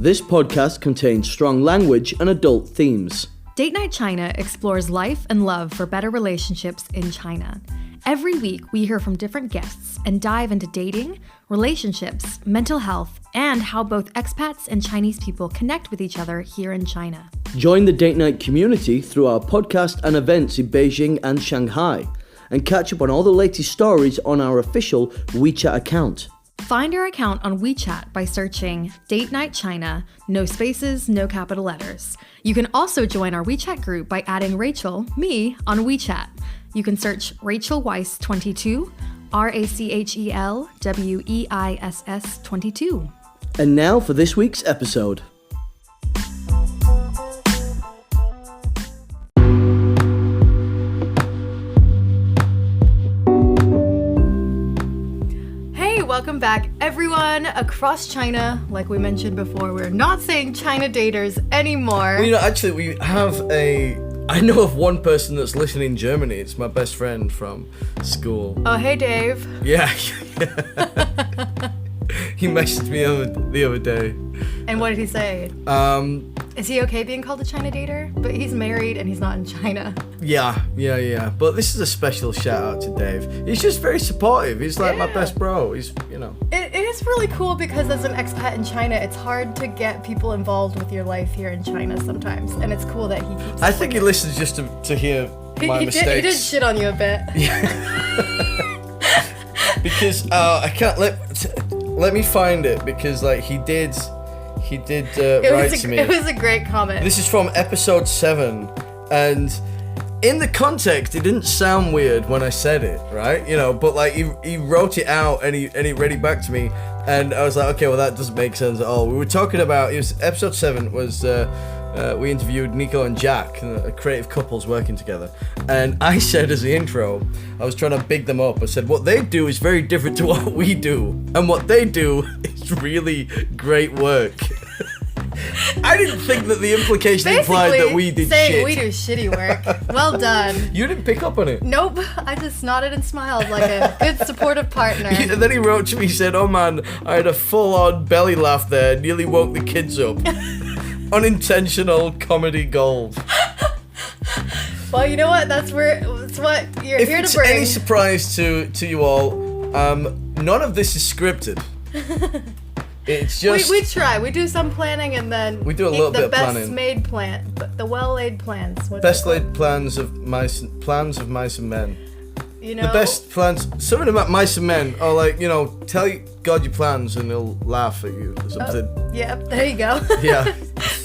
This podcast contains strong language and adult themes. Date Night China explores life and love for better relationships in China. Every week, we hear from different guests and dive into dating, relationships, mental health, and how both expats and Chinese people connect with each other here in China. Join the Date Night community through our podcast and events in Beijing and Shanghai, and catch up on all the latest stories on our official WeChat account. Find our account on WeChat by searching Date Night China, no spaces, no capital letters. You can also join our WeChat group by adding Rachel, me, on WeChat. You can search Rachel Weiss 22, RACHEL WEISS 22. And now for this week's episode. Welcome back, everyone across China. Like we mentioned before, we're not saying China daters anymore. Well, actually, we have I know of one person that's listening in Germany. It's my best friend from school. Oh, hey, Dave. Yeah. He messaged me the other day. And what did he say? Is he okay being called a China dater? But he's married and he's not in China. Yeah. But this is a special shout out to Dave. He's just very supportive. He's like my best bro. He's. It is really cool because as an expat in China, it's hard to get people involved with your life here in China sometimes. And it's cool that he keeps. I think he listens just to hear my mistakes. He did shit on you a bit. Yeah. Because I can't let me find it because he did write to me. It was a great comment. This is from episode 7, and in the context, it didn't sound weird when I said it, right? But he wrote it out and he read it back to me, and I was like, okay, well that doesn't make sense at all. We were talking about episode 7 was we interviewed Nico and Jack, creative couples working together, and I said as the intro, I was trying to big them up. I said what they do is very different to what we do, and what they do is really great work. I didn't think that the implication implied that we did shit. We do shitty work. Well done. You didn't pick up on it? Nope. I just nodded and smiled like a good supportive partner. And then he wrote to me, he said, oh man, I had a full-on belly laugh there, nearly woke the kids up. Unintentional comedy gold. Well, you know what? It's what you're here to bring. If it's any surprise to you all, none of this is scripted. It's just we try. We do some planning and then we do a little bit of planning. The best made plan, the well-laid plans. Best laid plans of mice and men. The best plans. Something about mice and men. Or tell God your plans and he'll laugh at you or something. Yep, there you go. Yeah.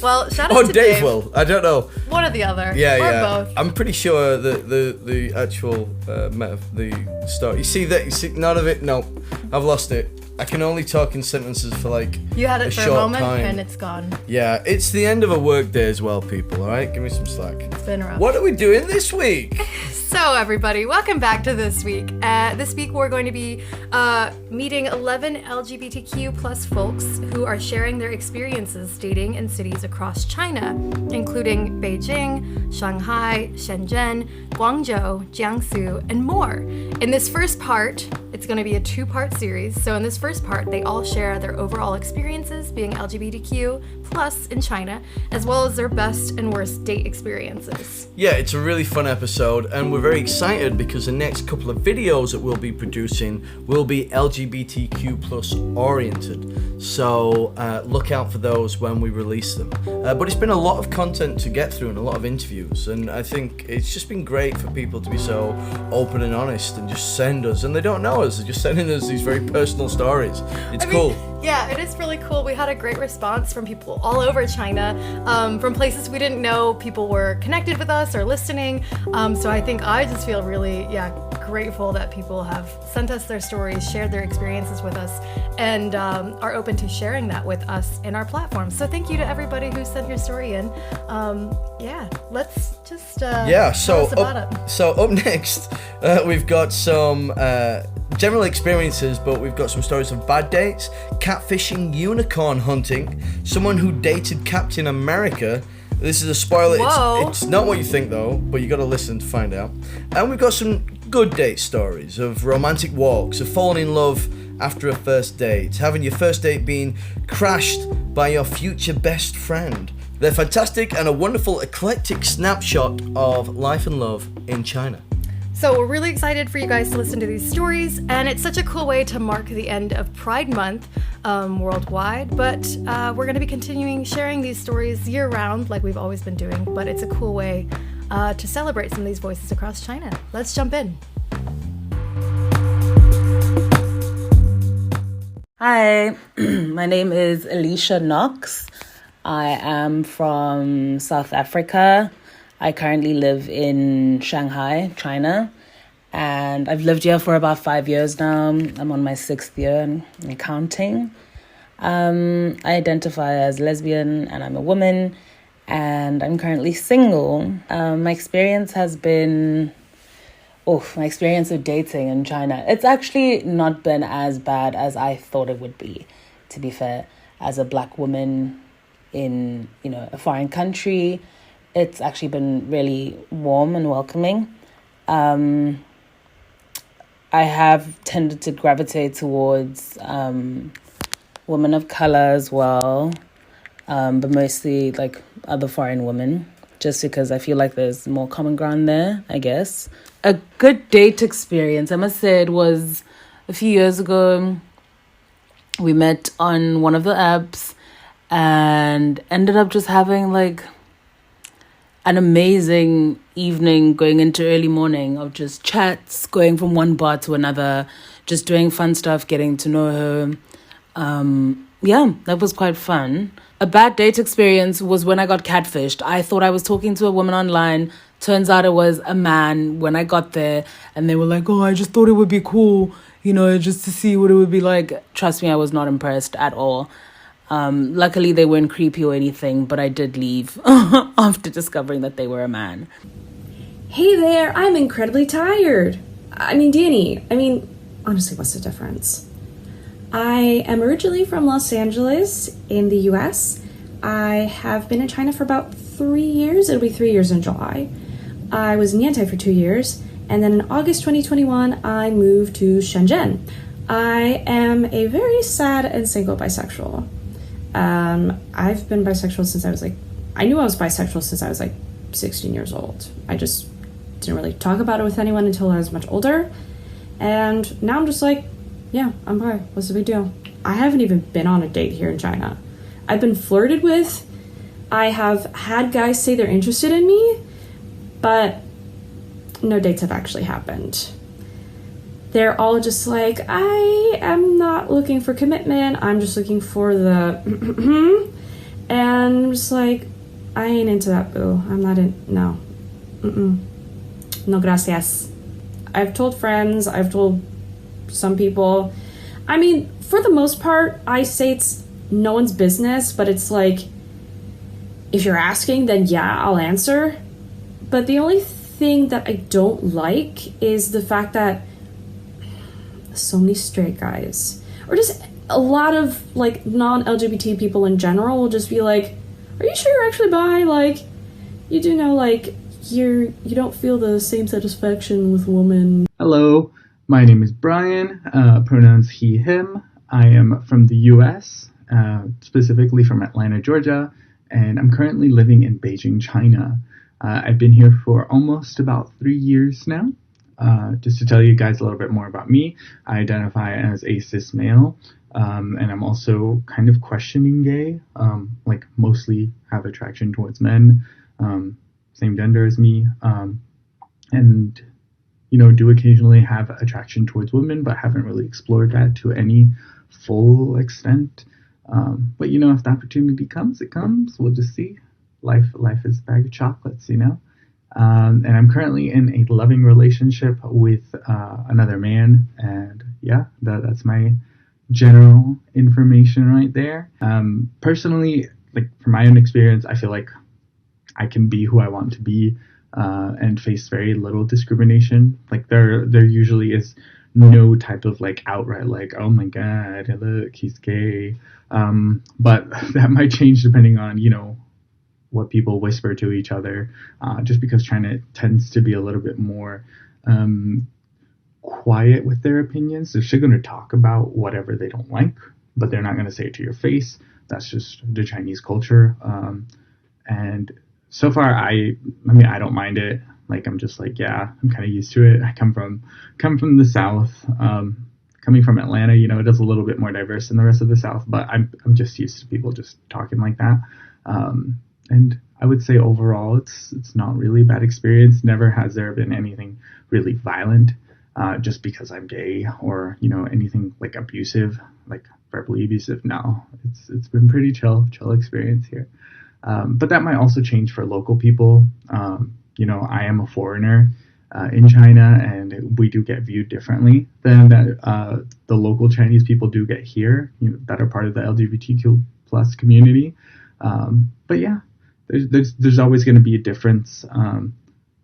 Well, shout out to Dave will. I don't know. One or the other. Yeah, or yeah. both. I'm pretty sure the actual the story. You see none of it. No, I've lost it. I can only talk in sentences for you had it for a moment time. And it's gone. Yeah, it's the end of a work day as well, people. All right, give me some slack. It's been rough. What are we doing this week? So everybody, welcome back to this week. This week we're going to be meeting 11 LGBTQ plus folks who are sharing their experiences dating in cities across China, including Beijing, Shanghai, Shenzhen, Guangdong, Jiangsu, and more. In this first part, it's going to be a 2-part series. So in this first part, they all share their overall experiences being LGBTQ plus in China, as well as their best and worst date experiences. Yeah, it's a really fun episode, and we're very excited because the next couple of videos that we'll be producing will be LGBTQ plus oriented. So look out for those when we release them. But it's been a lot of content to get through and a lot of interviews, and I think it's just been great for people to be so open and honest and just send us, and they don't know us, they're just sending us these very personal stories. It's cool. Yeah, it is really cool. We had a great response from people all over China, from places we didn't know people were connected with us or listening. So I think I just feel really, grateful that people have sent us their stories, shared their experiences with us, and are open to sharing that with us in our platform. So thank you to everybody who sent your story in. Let's just tell us about it. So up next, we've got some general experiences, but we've got some stories of bad dates, catfishing, unicorn hunting, someone who dated Captain America. This is a spoiler. It's not what you think though, but you got to listen to find out. And we've got some good date stories, of romantic walks, of falling in love after a first date, having your first date being crashed by your future best friend. They're fantastic and a wonderful eclectic snapshot of life and love in China. So we're really excited for you guys to listen to these stories, and it's such a cool way to mark the end of Pride Month worldwide, but we're going to be continuing sharing these stories year-round like we've always been doing, but it's a cool way to celebrate some of these voices across China. Let's jump in. Hi, my name is Alicia Knox. I am from South Africa. I currently live in Shanghai, China, and I've lived here for about 5 years now. I'm on my 6th year and counting. I identify as lesbian and I'm a woman, and I'm currently single. My experience of dating in China, it's actually not been as bad as I thought it would be, to be fair. As a black woman in, a foreign country, it's actually been really warm and welcoming. I have tended to gravitate towards women of color as well, but mostly like other foreign women, just because I feel like there's more common ground there, I guess. A good date experience, I must say, it was a few years ago. We met on one of the apps and ended up just having like an amazing evening, going into early morning of just chats, going from one bar to another, just doing fun stuff, getting to know her. That was quite fun. A bad date experience was when I got catfished. I thought I was talking to a woman online. Turns out it was a man when I got there, and they were like, oh, I just thought it would be cool, just to see what it would be like. Trust me, I was not impressed at all. Luckily, they weren't creepy or anything, but I did leave after discovering that they were a man. Hey there, I'm incredibly tired. Dani, honestly, what's the difference? I am originally from Los Angeles in the US. I have been in China for about 3 years. It'll be 3 years in July. I was in Yantai for 2 years, and then in August 2021, I moved to Shenzhen. I am a very sad and single bisexual. I've been bisexual since I knew I was bisexual since I was 16 years old. I just didn't really talk about it with anyone until I was much older. And now I'm just yeah, I'm bi. What's the big deal? I haven't even been on a date here in China. I've been flirted with. I have had guys say they're interested in me, but no dates have actually happened. They're all just I am not looking for commitment. I'm just looking for the and I'm just I ain't into that, boo. I'm not in, no. No gracias. I've told friends, I've told some people. For the most part, I say it's no one's business, but it's if you're asking, then yeah, I'll answer. But the only thing that I don't like is the fact that so many straight guys, or just a lot of non-LGBT people in general, will just be are you sure you're actually bi? You do know you don't feel the same satisfaction with women. Hello, my name is Brian, pronouns he, him. I am from the US, specifically from Atlanta, Georgia, and I'm currently living in Beijing, China. I've been here for almost about 3 years now. Just to tell you guys a little bit more about me, I identify as a cis male, and I'm also kind of questioning gay, mostly have attraction towards men, same gender as me, and, do occasionally have attraction towards women, but haven't really explored that to any full extent. But, if the opportunity comes, it comes. We'll just see. Life is a bag of chocolates, And I'm currently in a loving relationship with another man. And yeah, that's my general information right there. Personally, from my own experience, I feel like I can be who I want to be and face very little discrimination. There usually is no type of outright oh my god, look, he's gay. But that might change depending on, what people whisper to each other, just because China tends to be a little bit more quiet with their opinions. They're still going to talk about whatever they don't like, but they're not going to say it to your face. That's just the Chinese culture. And so far, I mean, I don't mind it. Like, I'm just like, yeah, I'm kind of used to it. I come from the South. Coming from Atlanta, you know, it is a little bit more diverse than the rest of the South, but I'm just used to people just talking like that. And I would say overall, it's not really a bad experience. Never has there been anything really violent, just because I'm gay, or, you know, anything like abusive, like verbally abusive. No, it's been pretty chill experience here. But that might also change for local people. You know, I am a foreigner in China, and we do get viewed differently than that the local Chinese people do get here, you know, that are part of the LGBTQ plus community. But yeah, there's always going to be a difference.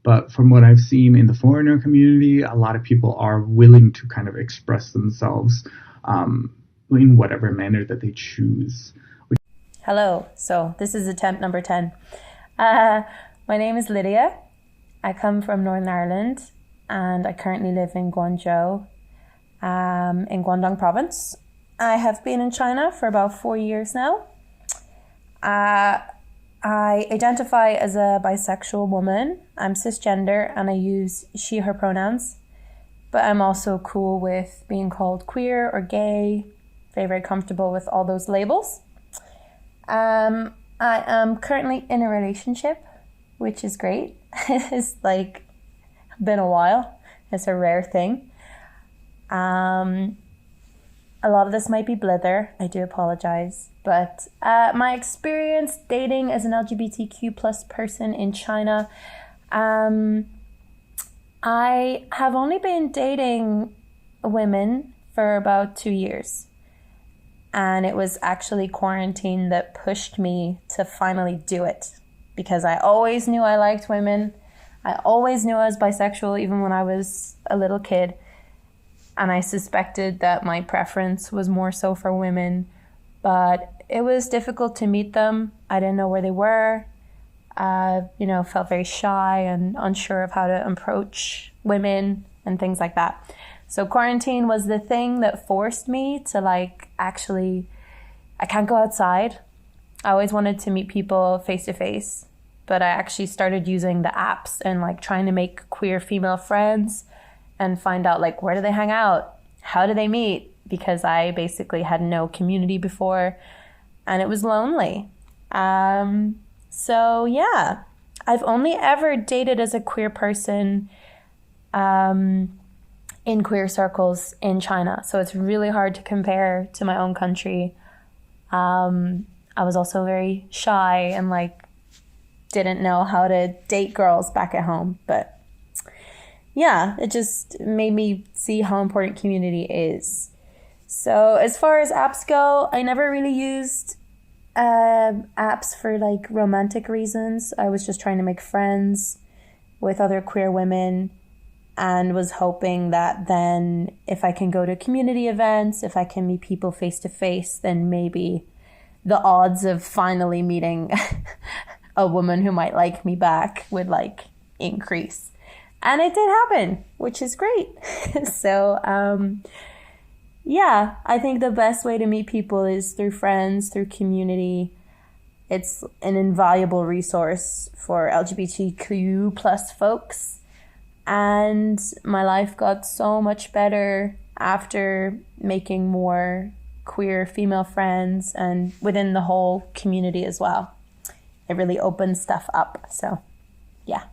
But from what I've seen in the foreigner community, a lot of people are willing to kind of express themselves in whatever manner that they choose. Hello, so this is attempt number 10. My name is Lydia. I come from Northern Ireland, and I currently live in Guangzhou, in Guangdong province. I have been in China for about 4 years now. I identify as a bisexual woman. I'm cisgender, and I use she, her pronouns. But I'm also cool with being called queer or gay. Very, very comfortable with all those labels. I am currently in a relationship, which is great. It's like been a while. It's a rare thing. A lot of this might be blither. I do apologize. But my experience dating as an LGBTQ plus person in China, I have only been dating women for about 2 years. And it was actually quarantine that pushed me to finally do it. Because I always knew I liked women. I always knew I was bisexual, even when I was a little kid. And I suspected that my preference was more so for women. But it was difficult to meet them. I didn't know where they were. You know, felt very shy and unsure of how to approach women and things like that. So quarantine was the thing that forced me to actually, I can't go outside. I always wanted to meet people face to face, but I actually started using the apps and trying to make queer female friends and find out where do they hang out? How do they meet? Because I basically had no community before and it was lonely. So yeah, I've only ever dated as a queer person in queer circles in China. So it's really hard to compare to my own country. I was also very shy and didn't know how to date girls back at home. But yeah, it just made me see how important community is. So as far as apps go, I never really used apps for romantic reasons. I was just trying to make friends with other queer women and was hoping that then if I can go to community events, if I can meet people face to face, then maybe the odds of finally meeting a woman who might like me back would increase. And it did happen, which is great. So, yeah, I think the best way to meet people is through friends, through community. It's an invaluable resource for LGBTQ plus folks. And my life got so much better after making more queer female friends and within the whole community as well. It really opened stuff up. So, yeah.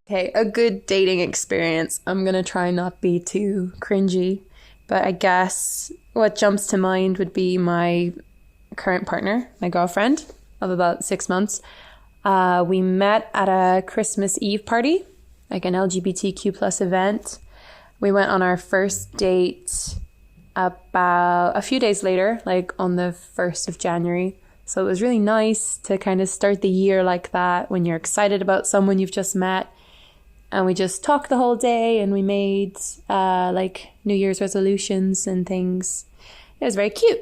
Okay, a good dating experience. I'm going to try not be too cringy, but I guess what jumps to mind would be my current partner, my girlfriend of about 6 months. We met at a Christmas Eve party, like an LGBTQ plus event. We went on our first date about a few days later, on the 1st of January. So it was really nice to kind of start the year like that when you're excited about someone you've just met. And we just talked the whole day and we made New Year's resolutions and things. It was very cute.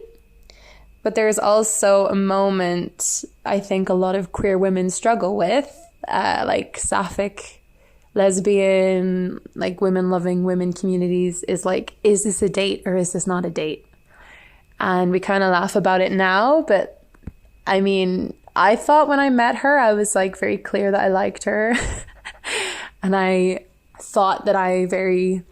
But there's also a moment I think a lot of queer women struggle with, sapphic lesbian, like women loving women communities is like, is this a date or is this not a date? And we kind of laugh about it now, but I mean, I thought when I met her, I was like very clear that I liked her. And I thought that I thought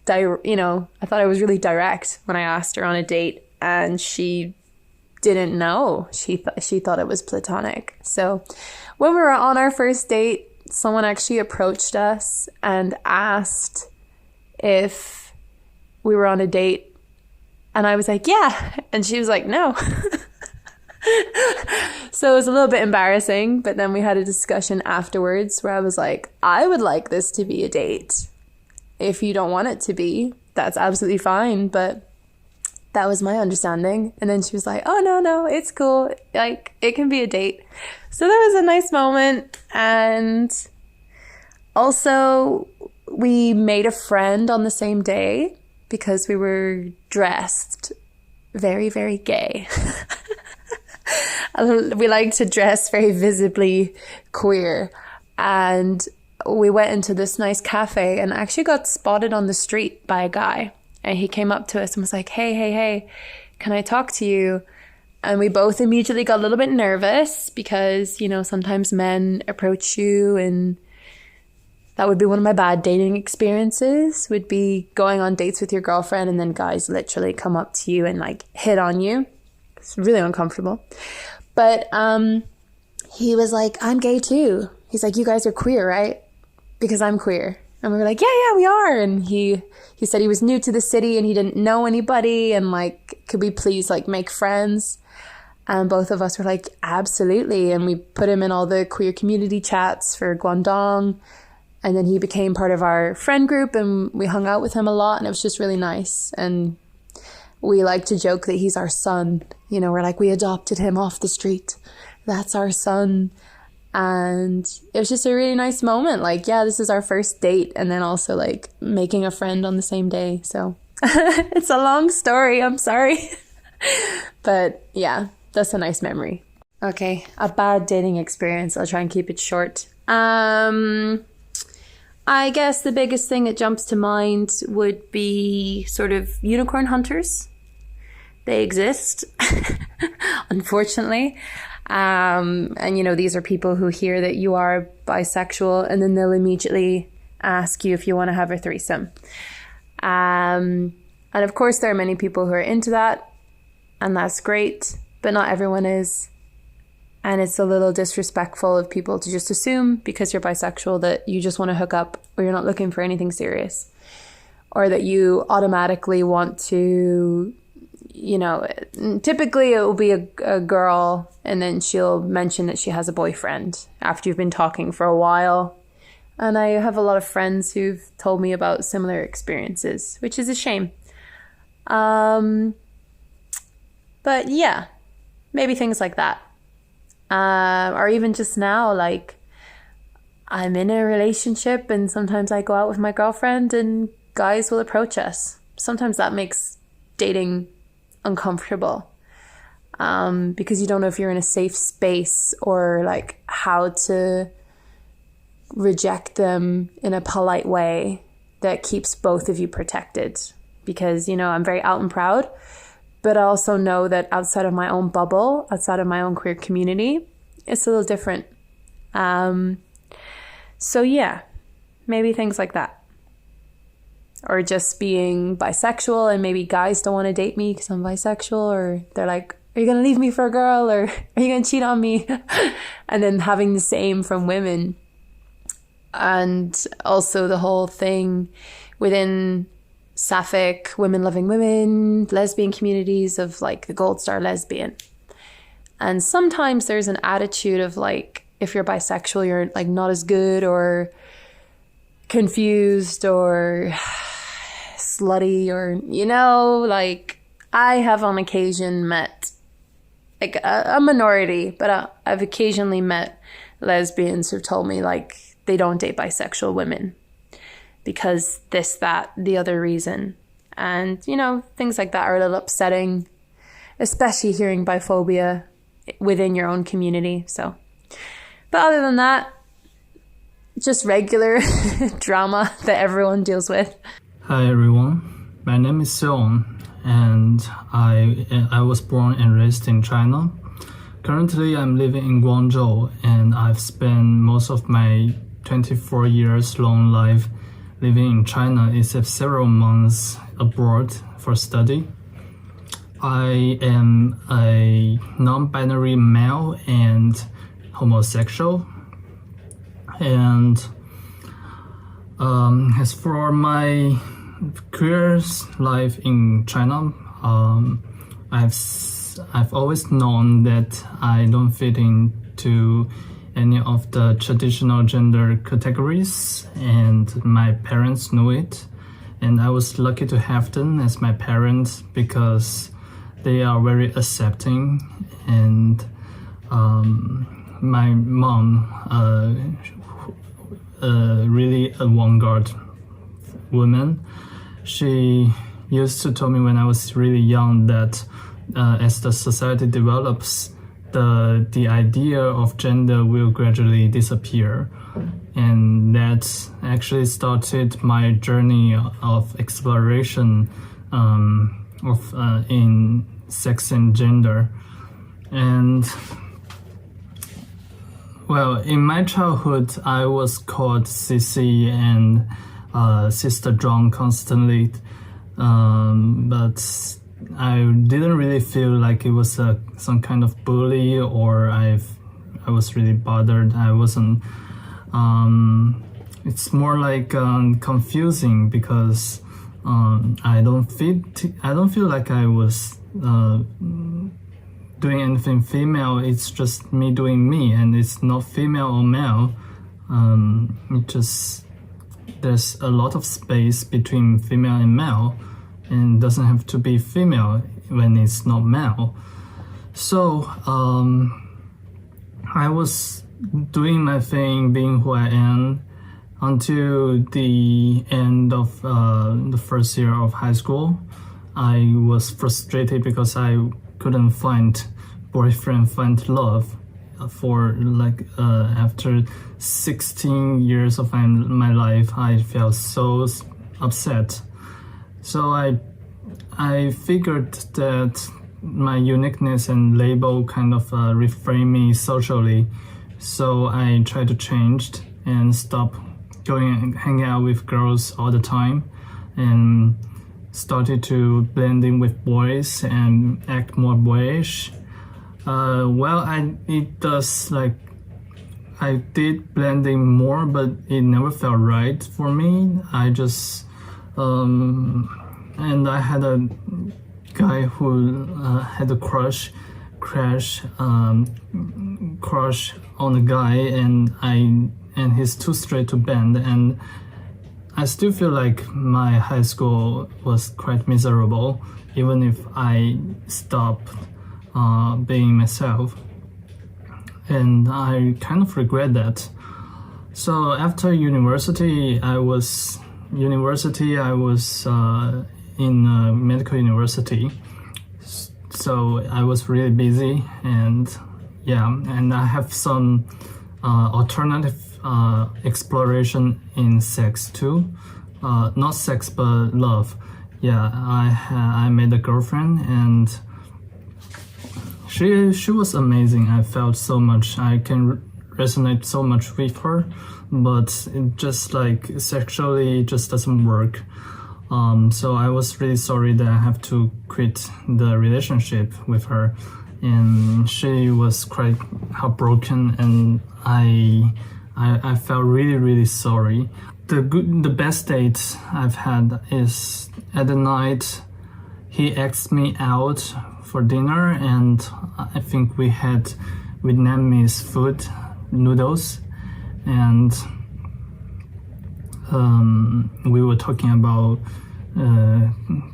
I was really direct when I asked her on a date, and she didn't know. She thought it was platonic. So when we were on our first date, someone actually approached us and asked if we were on a date. And I was like, yeah. And she was like, no. So it was a little bit embarrassing. But then we had a discussion afterwards where I was like, I would like this to be a date. If you don't want it to be, that's absolutely fine. But that was my understanding. And then she was like, oh, no, it's cool. Like, it can be a date. So that was a nice moment. And also, we made a friend on the same day because we were dressed very, very gay. We like to dress very visibly queer. And we went into this nice cafe and actually got spotted on the street by a guy. And he came up to us and was like, hey, can I talk to you? And we both immediately got a little bit nervous because, you know, sometimes men approach you, and that would be one of my bad dating experiences, would be going on dates with your girlfriend and then guys literally come up to you and like hit on you. It's really uncomfortable. But he was like, I'm gay too. He's like, you guys are queer, right? Because I'm queer. And we were like, yeah, we are. And he said he was new to the city and he didn't know anybody, and like, could we please like make friends? And both of us were like, absolutely. And we put him in all the queer community chats for Guangdong. And then he became part of our friend group and we hung out with him a lot, and it was just really nice. And we like to joke that he's our son. You know, we're like, we adopted him off the street. That's our son. And it was just a really nice moment. Like, yeah, this is our first date. And then also like making a friend on the same day. So it's a long story. I'm sorry. But yeah, that's a nice memory. Okay, a bad dating experience. I'll try and keep it short. I guess the biggest thing that jumps to mind would be sort of unicorn hunters. They exist, unfortunately. And, you know, these are people who hear that you are bisexual and then they'll immediately ask you if you want to have a threesome. And of course, there are many people who are into that, and that's great, but not everyone is. And it's a little disrespectful of people to just assume because you're bisexual that you just want to hook up or you're not looking for anything serious, or that you automatically want to, you know, typically it will be a girl and then she'll mention that she has a boyfriend after you've been talking for a while. And I have a lot of friends who've told me about similar experiences, which is a shame. But yeah, maybe things like that. Or even just now, like, I'm in a relationship and sometimes I go out with my girlfriend and guys will approach us. Sometimes that makes dating uncomfortable, because you don't know if you're in a safe space or like how to reject them in a polite way that keeps both of you protected. Because, you know, I'm very out and proud, but I also know that outside of my own bubble, outside of my own queer community, it's a little different. So yeah, maybe things like that. Or just being bisexual and maybe guys don't want to date me because I'm bisexual, or they're like, are you going to leave me for a girl, or are you going to cheat on me? And then having the same from women. And also the whole thing within sapphic, women loving women, lesbian communities of like the gold star lesbian. And sometimes there's an attitude of like, if you're bisexual, you're like not as good or confused or slutty, or, you know, like I have on occasion met like a minority, but I've occasionally met lesbians who've told me like they don't date bisexual women because this, that, the other reason. And, you know, things like that are a little upsetting, especially hearing biphobia within your own community. So, but other than that, just regular drama that everyone deals with. Hi everyone, my name is Cean, and I was born and raised in China. Currently I'm living in Guangdong, and I've spent most of my 24 years long life living in China, except several months abroad for study. I am a non-binary male and homosexual. And as for my career life in China, I've always known that I don't fit into any of the traditional gender categories, and my parents knew it. And I was lucky to have them as my parents because they are very accepting. And my mom, really a vanguard woman, she used to tell me when I was really young that as the society develops, the idea of gender will gradually disappear. And that actually started my journey of exploration in sex and gender. And well, in my childhood, I was called Sissy and Sister John constantly, but I didn't really feel like it was some kind of bully, or I was really bothered. I wasn't. It's more like confusing because I don't feel like I was doing anything female. It's just me doing me, and it's not female or male. There's a lot of space between female and male, and it doesn't have to be female when it's not male. So I was doing my thing, being who I am, until the end of the first year of high school. I was frustrated because I couldn't find love for after 16 years of my life. I felt so upset. So I figured that my uniqueness and label kind of reframe me socially. So I tried to change and stop going and hanging out with girls all the time, and started to blend in with boys and act more boyish. I did blend in more, but it never felt right for me. I just and I had a guy who had a crush on a guy, and he's too straight to bend, and I still feel like my high school was quite miserable, even if I stopped being myself, and I kind of regret that. So after university, I was in medical university, so I was really busy, and I have some alternative exploration in sex too, not sex but love. I made a girlfriend, and she was amazing. I felt so much. I can resonate so much with her, but it just like sexually just doesn't work. So I was really sorry that I have to quit the relationship with her, and she was quite heartbroken, and I felt really, really sorry. The best date I've had is at the night he asked me out for dinner, and I think we had Vietnamese food, noodles, and we were talking about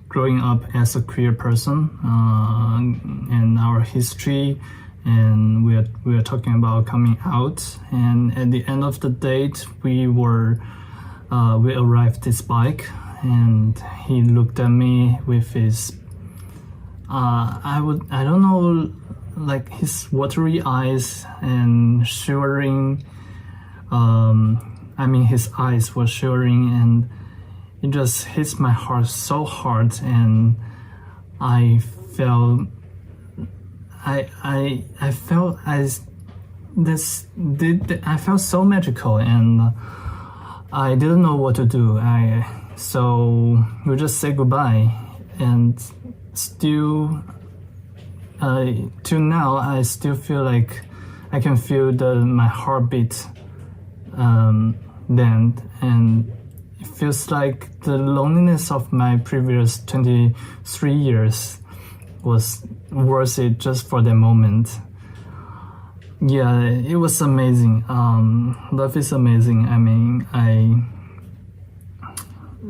growing up as a queer person and our history, and we were talking about coming out. And at the end of the date, we arrived at his bike, and he looked at me with his I don't know, like his watery eyes and shivering his eyes were shivering, and it just hits my heart so hard, and I felt I felt I felt so magical, and I didn't know what to do. So we just say goodbye, and still till now I still feel like I can feel my heartbeat then, and it feels like the loneliness of my previous 23 years was worth it just for the moment. Yeah, it was amazing. Love is amazing.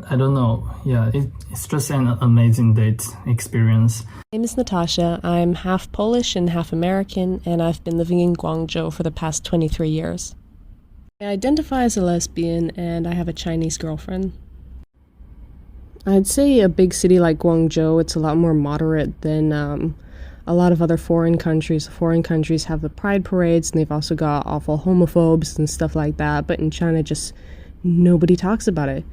I don't know. Yeah, it's just an amazing date experience. My name is Natasha. I'm half Polish and half American, and I've been living in Guangzhou for the past 23 years. I identify as a lesbian, and I have a Chinese girlfriend. I'd say a big city like Guangzhou, it's a lot more moderate than a lot of other foreign countries. Foreign countries have the pride parades, and they've also got awful homophobes and stuff like that, but in China, just nobody talks about it.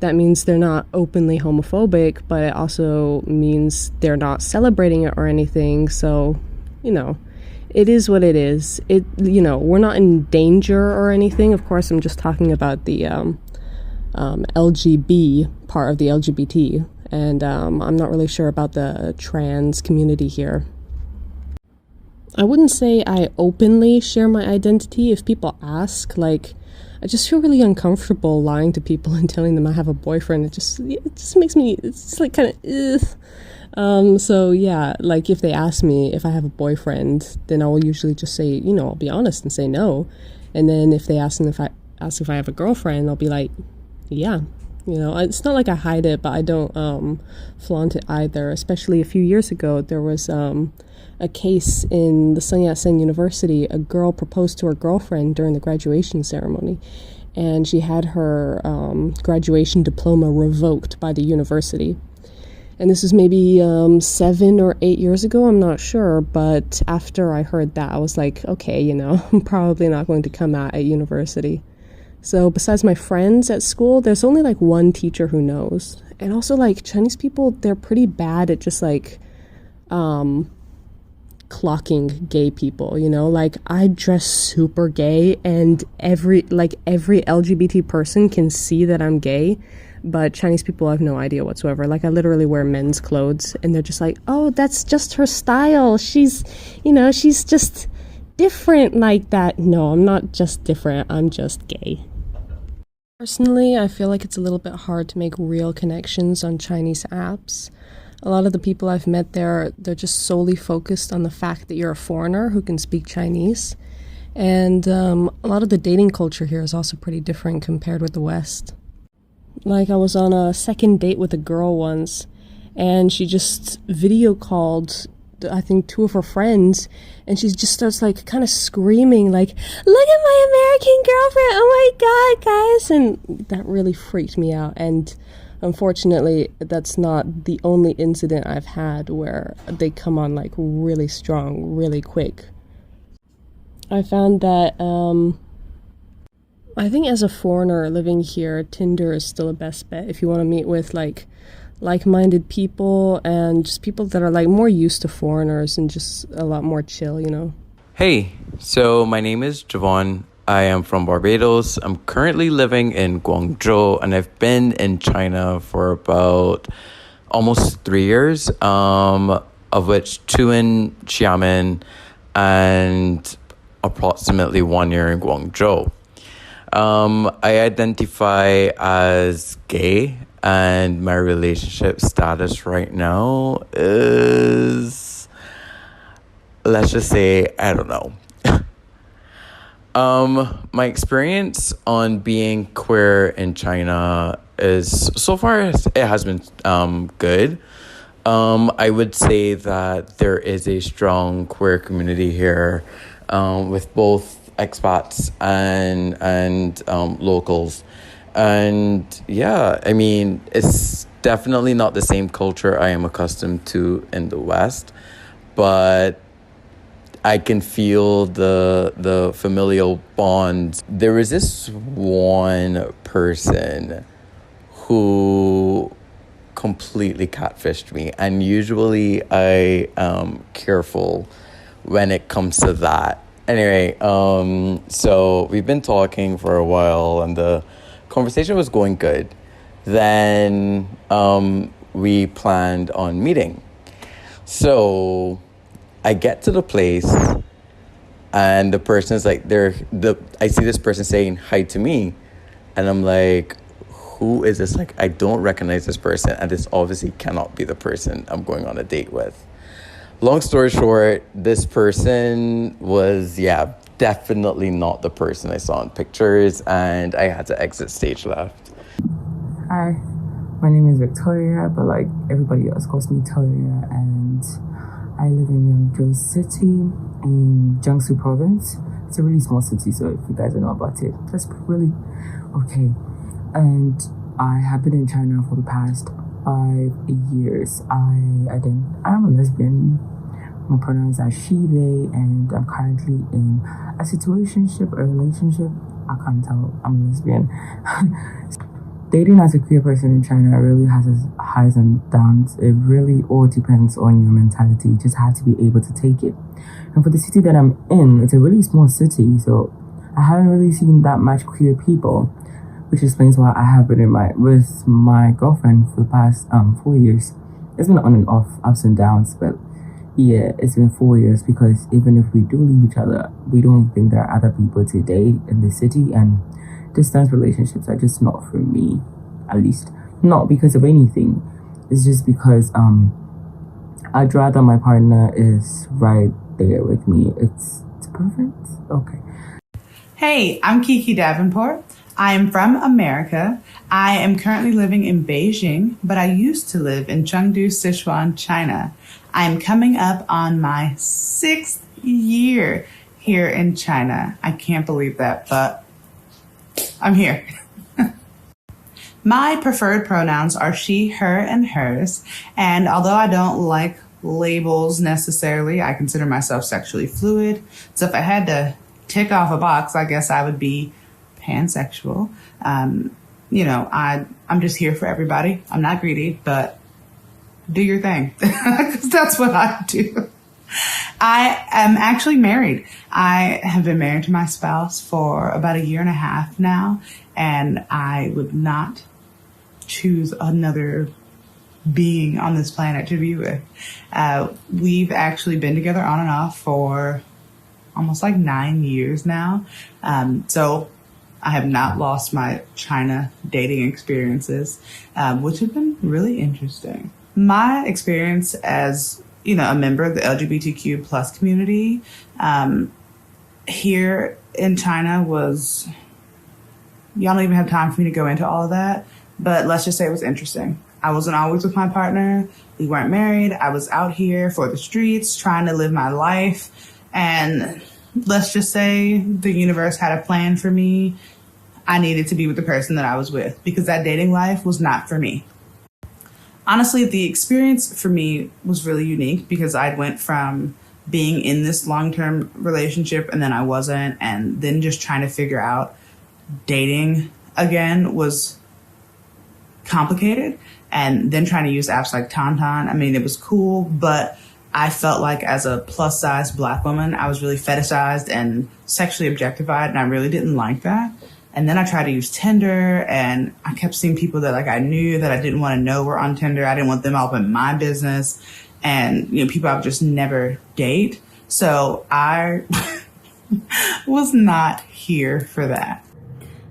That means they're not openly homophobic, but it also means they're not celebrating it or anything. So, it is what it is. We're not in danger or anything. Of course, I'm just talking about the LGB part of the LGBT, and I'm not really sure about the trans community here. I wouldn't say I openly share my identity. If people ask, I just feel really uncomfortable lying to people and telling them I have a boyfriend. It just makes me, it's just like kind of, ugh. So yeah, if they ask me if I have a boyfriend, then I will usually just say, I'll be honest and say no. And then if they ask if I have a girlfriend, I'll be like, yeah. It's not like I hide it, but I don't flaunt it either. Especially a few years ago, there was a case in the Sun Yat-sen University. A girl proposed to her girlfriend during the graduation ceremony, and she had her graduation diploma revoked by the university. And this was maybe 7 or 8 years ago, I'm not sure, but after I heard that, I was like, okay, I'm probably not going to come out at university. So besides my friends at school, there's only one teacher who knows. And also Chinese people, they're pretty bad at just clocking gay people, I dress super gay, and every LGBT person can see that I'm gay, but Chinese people have no idea whatsoever. I literally wear men's clothes, and they're just like, oh, that's just her style. She's just different like that. No, I'm not just different. I'm just gay. Personally, I feel like it's a little bit hard to make real connections on Chinese apps. A lot of the people I've met there, they're just solely focused on the fact that you're a foreigner who can speak Chinese. And a lot of the dating culture here is also pretty different compared with the West. I was on a second date with a girl once, and she just video called, I think, 2 of her friends, and she just starts kind of screaming look at my American girlfriend, oh my god, guys. And that really freaked me out. And unfortunately, that's not the only incident I've had where they come on really strong, really quick. I found that I think as a foreigner living here, Tinder is still a best bet if you want to meet with like-minded people, and just people that are more used to foreigners and just a lot more chill, Hey, so my name is Jevon. I am from Barbados. I'm currently living in Guangzhou, and I've been in China for about almost 3 years, of which 2 in Xiamen and approximately 1 year in Guangzhou. I identify as gay, and my relationship status right now is, let's just say, I don't know. My experience on being queer in China is, so far, it has been good. I would say that there is a strong queer community here, with both expats and locals. And yeah, it's definitely not the same culture I am accustomed to in the West, but I can feel the familial bond. There was this one person who completely catfished me, and usually I am careful when it comes to that. Anyway, so we've been talking for a while, and the conversation was going good. Then we planned on meeting. So I get to the place, and the person's like, I see this person saying hi to me, and I'm like, who is this? Like, I don't recognize this person, and this obviously cannot be the person I'm going on a date with. Long story short, this person was, definitely not the person I saw in pictures, and I had to exit stage left. Hi, my name is Victoria, but like everybody else calls me Toria, and I live in Yangzhou City in Jiangsu province. It's a really small city, so if you guys don't know about it, that's really okay. And I have been in China for the past 5 years. I'm a lesbian. My pronouns are she, they, and I'm currently in a situationship, a relationship. I can't tell, I'm a lesbian. Dating as a queer person in China really has its highs and downs. It really all depends on your mentality. You just have to be able to take it. And for the city that I'm in, it's a really small city, so I haven't really seen that much queer people, which explains why I have been with my girlfriend for the past 4 years. It's been on and off, ups and downs, but yeah, it's been 4 years, because even if we do leave each other, we don't think there are other people to date in the city, and distance relationships are just not for me, at least. Not because of anything. It's just because I'd rather my partner is right there with me. It's perfect. Okay. Hey, I'm Kiki Davenport. I am from America. I am currently living in Beijing, but I used to live in Chengdu, Sichuan, China. I am coming up on my 6th year here in China. I can't believe that, but I'm here. My preferred pronouns are she, her, and hers. And although I don't like labels necessarily, I consider myself sexually fluid. So if I had to tick off a box, I guess I would be pansexual. I'm just here for everybody. I'm not greedy, but do your thing. Because that's what I do. I am actually married. I have been married to my spouse for about 1.5 years now, and I would not choose another being on this planet to be with. We've actually been together on and off for almost 9 years now. So I have not lost my China dating experiences, which have been really interesting. My experience as a member of the LGBTQ plus community here in China was, y'all don't even have time for me to go into all of that, but let's just say it was interesting. I wasn't always with my partner. We weren't married. I was out here for the streets trying to live my life. And let's just say the universe had a plan for me. I needed to be with the person that I was with, because that dating life was not for me. Honestly, the experience for me was really unique, because I went from being in this long-term relationship and then I wasn't, and then just trying to figure out dating again was complicated. And then trying to use apps like Tauntaun, I mean, it was cool, but I felt like as a plus-size Black woman, I was really fetishized and sexually objectified, and I really didn't like that. And then I tried to use Tinder, and I kept seeing people that I knew that I didn't want to know were on Tinder. I didn't want them all up in my business, and people I would just never date. So I was not here for that.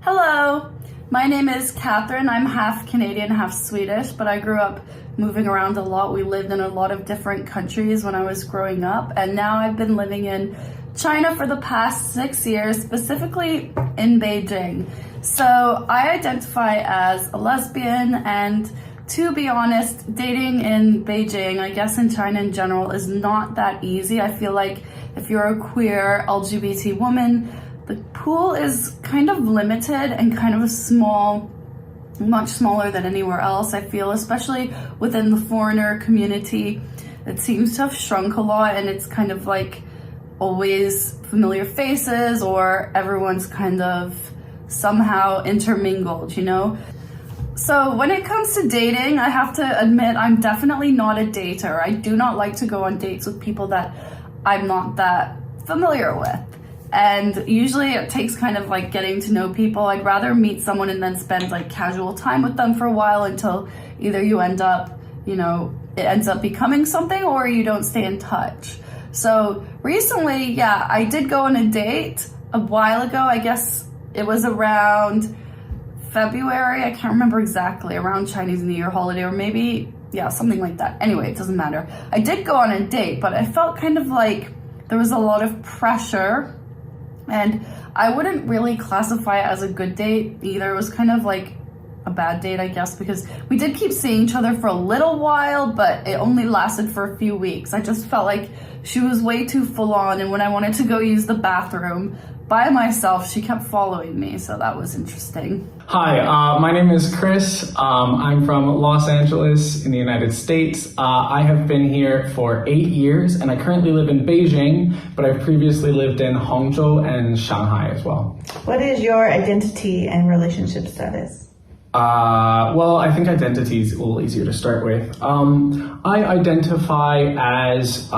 Hello, my name is Catherine. I'm half Canadian, half Swedish, but I grew up moving around a lot. We lived in a lot of different countries when I was growing up, and now I've been living in China for the past 6 years, specifically in Beijing. So I identify as a lesbian, and to be honest, dating in Beijing, I guess in China in general, is not that easy. I feel like if you're a queer LGBT woman, the pool is kind of limited and kind of a small, much smaller than anywhere else, I feel, especially within the foreigner community. It seems to have shrunk a lot, and it's kind of like always familiar faces or everyone's kind of somehow intermingled, you know? So when it comes to dating, I have to admit I'm definitely not a dater. I do not like to go on dates with people that I'm not that familiar with. And usually it takes kind of like getting to know people. I'd rather meet someone and then spend like casual time with them for a while until either you end up, you know, it ends up becoming something or you don't stay in touch. So recently, yeah, I did go on a date a while ago. I guess it was around February. I can't remember exactly, around Chinese New Year holiday or maybe, yeah, something like that. Anyway, it doesn't matter. I did go on a date, but I felt kind of like there was a lot of pressure and I wouldn't really classify it as a good date either. It was kind of like a bad date, I guess, because we did keep seeing each other for a little while, but it only lasted for a few weeks. I just felt like she was way too full on, and when I wanted to go use the bathroom by myself, she kept following me, so that was interesting. Hi, my name is Chris. I'm from Los Angeles in the United States. I have been here for 8 years, and I currently live in Beijing, but I've previously lived in Hangzhou and Shanghai as well. What is your identity and relationship status? Well, I think identity is a little easier to start with. I identify as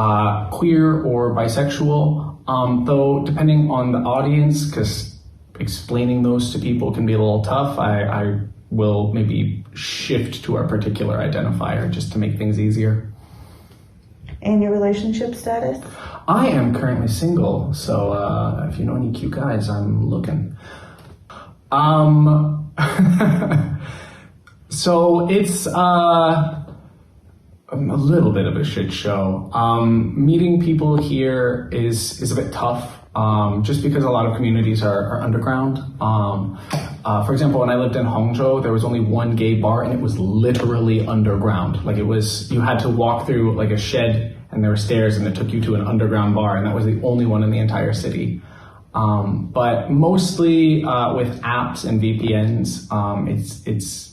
queer or bisexual, though depending on the audience, because explaining those to people can be a little tough, I will maybe shift to a particular identifier just to make things easier. And your relationship status? I am currently single, so if you know any cute guys, I'm looking. So it's a little bit of a shit show. Meeting people here is a bit tough, just because a lot of communities are underground. For example, when I lived in Hangzhou, there was only one gay bar and it was literally underground. Like you had to walk through like a shed and there were stairs and it took you to an underground bar, and that was the only one in the entire city. But mostly with apps and VPNs, it's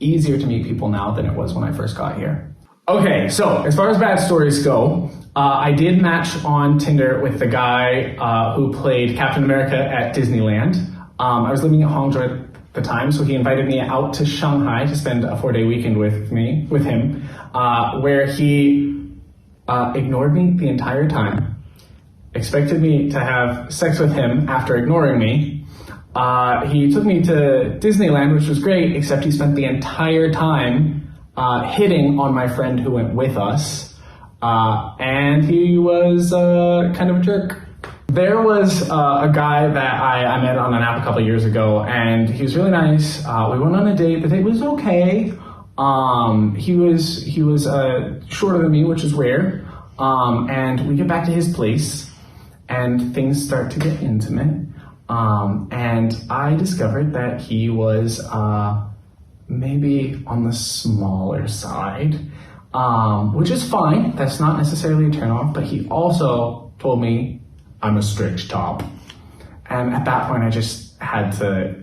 easier to meet people now than it was when I first got here. Okay, so as far as bad stories go, I did match on Tinder with the guy who played Captain America at Disneyland. I was living in Hangzhou at the time, so he invited me out to Shanghai to spend a 4-day weekend with him, where he ignored me the entire time, expected me to have sex with him after ignoring me. He took me to Disneyland, which was great, except he spent the entire time hitting on my friend who went with us, and he was kind of a jerk. There was a guy that I met on an app a couple of years ago, and he was really nice. We went on a date. The date was okay. He was shorter than me, which is rare. And we get back to his place, and things start to get intimate. And I discovered that he was maybe on the smaller side, which is fine. That's not necessarily a turnoff, but he also told me I'm a strict top. And at that point, I just had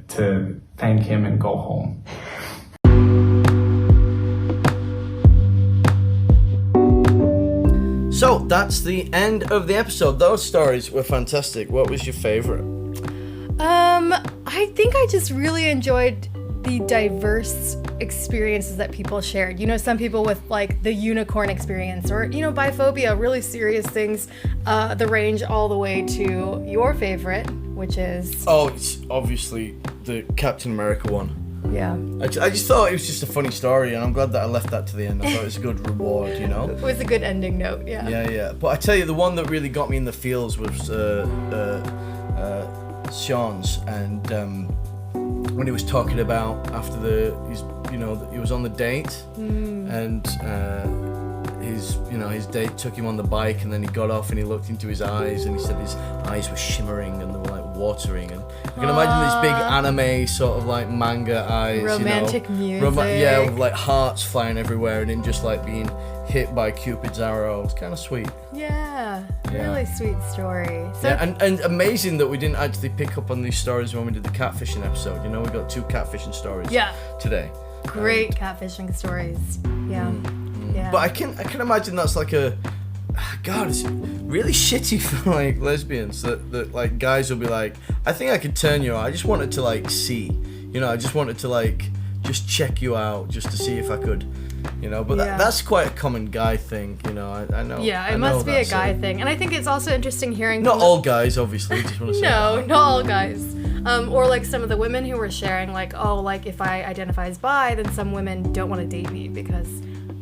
to thank him and go home. So that's the end of the episode. Those stories were fantastic. What was your favorite? I think I just really enjoyed the diverse experiences that people shared. You know, some people with like the unicorn experience or, you know, biphobia, really serious things, the range all the way to your favorite, which is... Oh, it's obviously the Captain America one. Yeah. I just thought it was just a funny story, and I'm glad that I left that to the end. I thought it was a good reward, you know? It was a good ending note, yeah. Yeah. But I tell you, the one that really got me in the feels was Cean's, and when he was talking about after he was on the date, and his date took him on the bike, and then he got off and he looked into his eyes, and he said his eyes were shimmering and they were like watering, and you can imagine these big anime sort of like manga eyes, romantic music, with like hearts flying everywhere, and him just like being hit by Cupid's arrow. It's kind of sweet. Yeah, really sweet story. So and amazing that we didn't actually pick up on these stories when we did the catfishing episode. You know, we got 2 catfishing stories today. Great catfishing stories. Yeah. But I can imagine that's like a God, it's really shitty for like lesbians that like guys will be like, I think I could turn you on. I just wanted to like see, you know, I just wanted to like just check you out just to see if I could, you know. But that's quite a common guy thing, you know. I know. Yeah, it must be a guy thing, and I think it's also interesting hearing. Not all guys, obviously. Just want to say no, not all guys. Or like some of the women who were sharing, like, oh, like if I identify as bi, then some women don't want to date me because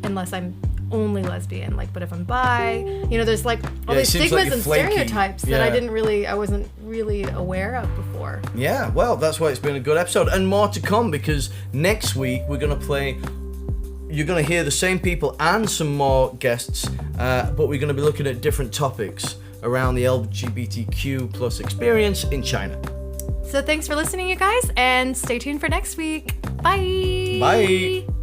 unless I'm only lesbian, like, but if I'm bi, you know, there's like all these stigmas like and flaky. stereotypes that I wasn't really aware of before. Yeah, well, that's why it's been a good episode, and more to come, because next week we're gonna play. You're gonna hear the same people and some more guests, but we're gonna be looking at different topics around the LGBTQ plus experience in China. So thanks for listening, you guys, and stay tuned for next week. Bye. Bye.